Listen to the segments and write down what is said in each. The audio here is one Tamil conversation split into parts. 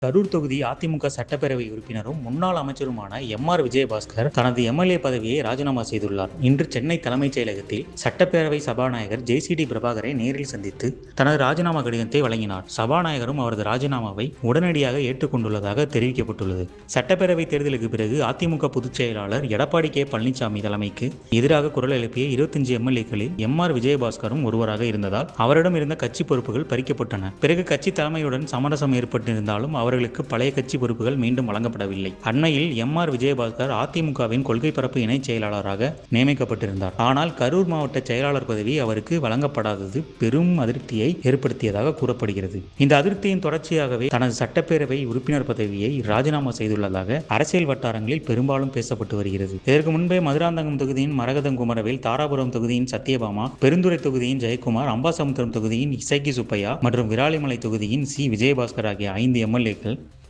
கரூர் தொகுதி அதிமுக சட்டப்பேரவை உறுப்பினரும் முன்னாள் அமைச்சருமான எம்.ஆர். விஜயபாஸ்கர் தனது எம்எல்ஏ பதவியை ராஜினாமா செய்துள்ளார். இன்று சென்னை தலைமைச் செயலகத்தில் சட்டப்பேரவை சபாநாயகர் ஜே.சி.டி. பிரபாகரை நேரில் சந்தித்து தனது ராஜினாமா கடிதத்தை வழங்கினார். சபாநாயகரும் அவரது ராஜினாமாவை உடனடியாக ஏற்றுக்கொண்டுள்ளதாக தெரிவிக்கப்பட்டுள்ளது. சட்டப்பேரவை தேர்தலுக்கு பிறகு அதிமுக பொதுச் செயலாளர் எடப்பாடி கே. பழனிசாமி தலைமைக்கு எதிராக குரல் எழுப்பிய 25 எம்எல்ஏக்களில் எம்.ஆர். விஜயபாஸ்கரும் ஒருவராக இருந்ததால் அவரிடம் இருந்த கட்சி பொறுப்புகள் பறிக்கப்பட்டன. பிறகு கட்சி தலைமையுடன் சமரசம் ஏற்பட்டிருந்தாலும் அவர்களுக்கு பழைய கட்சி பொறுப்புகள் மீண்டும் வழங்கப்படவில்லை. அண்மையில் எம்.ஆர். விஜயபாஸ்கர் அதிமுகவின் கொள்கை பரப்பு இணைச் செயலாளராக நியமிக்கப்பட்டிருந்தார். ஆனால் கரூர் மாவட்ட செயலாளர் பதவி அவருக்கு வழங்கப்படாதது பெரும் அதிருப்தியை ஏற்படுத்தியதாக கூறப்படுகிறது. இந்த அதிருப்தியின் தொடர்ச்சியாகவே தனது சட்டப்பேரவை உறுப்பினர் பதவியை ராஜினாமா செய்துள்ளதாக அரசியல் வட்டாரங்களில் பெரும்பாலும் பேசப்பட்டு வருகிறது. இதற்கு முன்பே மதுராந்தகம் தொகுதியின் மரகதம் குமரவேல், தாராபுரம் தொகுதியின் சத்யபாமா, பெருந்துறை தொகுதியின் ஜெயக்குமார், அம்பாசமுத்திரம் தொகுதியின் இசக்கி சுப்பையா மற்றும் விராலிமலை தொகுதியின் சி. விஜயபாஸ்கர் ஆகிய 5 எம்எல்ஏக்கள்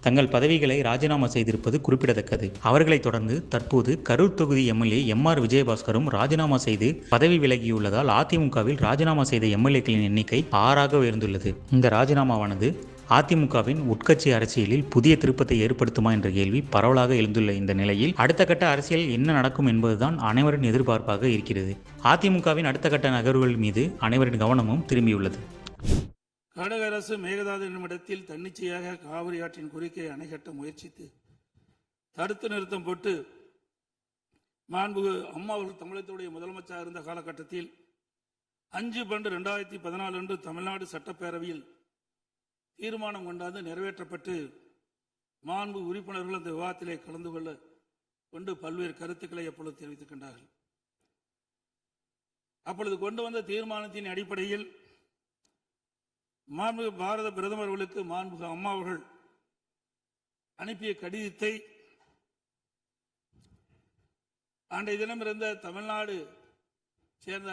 தங்கள் பதவிகளை ராஜினாமா செய்திருப்பது குறிப்பிடத்தக்கது. அவர்களைத் தொடர்ந்து தற்போது கரூர் தொகுதி எம்எல்ஏ எம்.ஆர். விஜயபாஸ்கரும் ராஜினாமா செய்து பதவி விலகியுள்ளதால் அதிமுகவில் ராஜினாமா செய்த எம்எல்ஏக்களின் எண்ணிக்கை 6ஆக உயர்ந்துள்ளது. இந்த ராஜினாமாவானது அதிமுகவின் உட்கட்சி அரசியலில் புதிய திருப்பத்தை ஏற்படுத்துமா என்ற கேள்வி பரவலாக எழுந்துள்ள இந்த நிலையில் அடுத்த கட்ட அரசியல் என்ன நடக்கும் என்பதுதான் அனைவரின் எதிர்பார்ப்பாக இருக்கிறது. அதிமுகவின் அடுத்த கட்ட நகர்வுகள் மீது அனைவரின் கவனமும் திரும்பியுள்ளது. கர்நாடக அரசு மேகதாது என்னும் இடத்தில் தன்னிச்சையாக காவிரி ஆற்றின் குறுக்கே அணை கட்ட முயற்சித்து தடுத்து நிறுத்தம் போட்டு மாண்புமிகு அம்மா அவர்கள் தமிழகத்துடைய முதலமைச்சராக இருந்த காலகட்டத்தில் 5/12/2014 அன்று தமிழ்நாடு சட்டப்பேரவையில் தீர்மானம் கொண்டாந்து நிறைவேற்றப்பட்டு மாண்பு உறுப்பினர்கள் அந்த விவாதத்திலே கலந்து கொண்டு பல்வேறு கருத்துக்களை அப்பொழுது தெரிவித்துக்கின்றார்கள். அப்பொழுது கொண்டு வந்த தீர்மானத்தின் அடிப்படையில் மாண்புமிகு பாரத பிரதமர்களுக்கு மாண்புமிகு அம்மா அவர்கள் அனுப்பிய கடிதத்தை அன்றைய தினம் இருந்த தமிழ்நாடு சேர்ந்த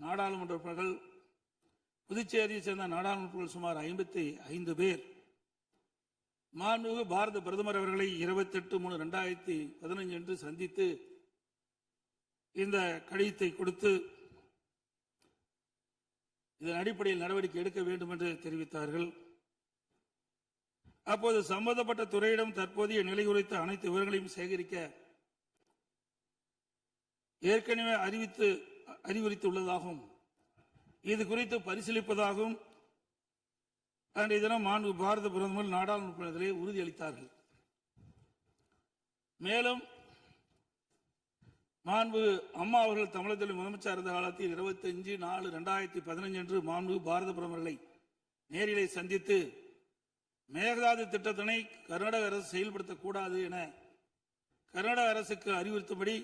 நாடாளுமன்ற உறுப்பினர்கள், புதுச்சேரியை சேர்ந்த நாடாளுமன்ற உறுப்பினர்கள் சுமார் 55 பேர் மாண்புமிகு பாரத பிரதமர் அவர்களை 28/3/2015 அன்று சந்தித்து இந்த கடிதத்தை கொடுத்து இதன் அடிப்படையில் நடவடிக்கை எடுக்க வேண்டும் என்று தெரிவித்தார்கள். அப்போது சம்பந்தப்பட்ட துறையிடம் தற்போதைய நிலை குறித்த அனைத்து விவரங்களையும் சேகரிக்க ஏற்கனவே அறிவுறுத்தியுள்ளதாகவும் இது குறித்து பரிசீலிப்பதாகவும் அன்றைய தினம் மாண்பு பாரத பிரதமர் நாடாளுமன்றத்திலே உறுதியளித்தார்கள். மேலும் மாண்பு அம்மா அவர்கள் தமிழகத்தில் முதலமைச்சர் இருந்த காலத்தில் 25/4/2015 அன்று மாண்பு பாரத பிரதமர்களை நேரிலே சந்தித்து மேகதாது திட்டத்தினை கர்நாடக அரசு செயல்படுத்தக்கூடாது என கர்நாடக அரசுக்கு அறிவுறுத்தும்படி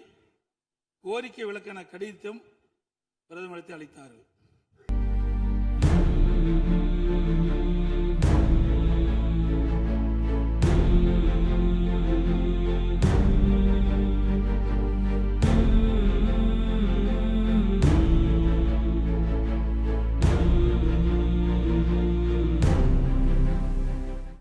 கோரிக்கை விளக்கென கடிதம் பிரதமருக்கு அளித்தார்கள்.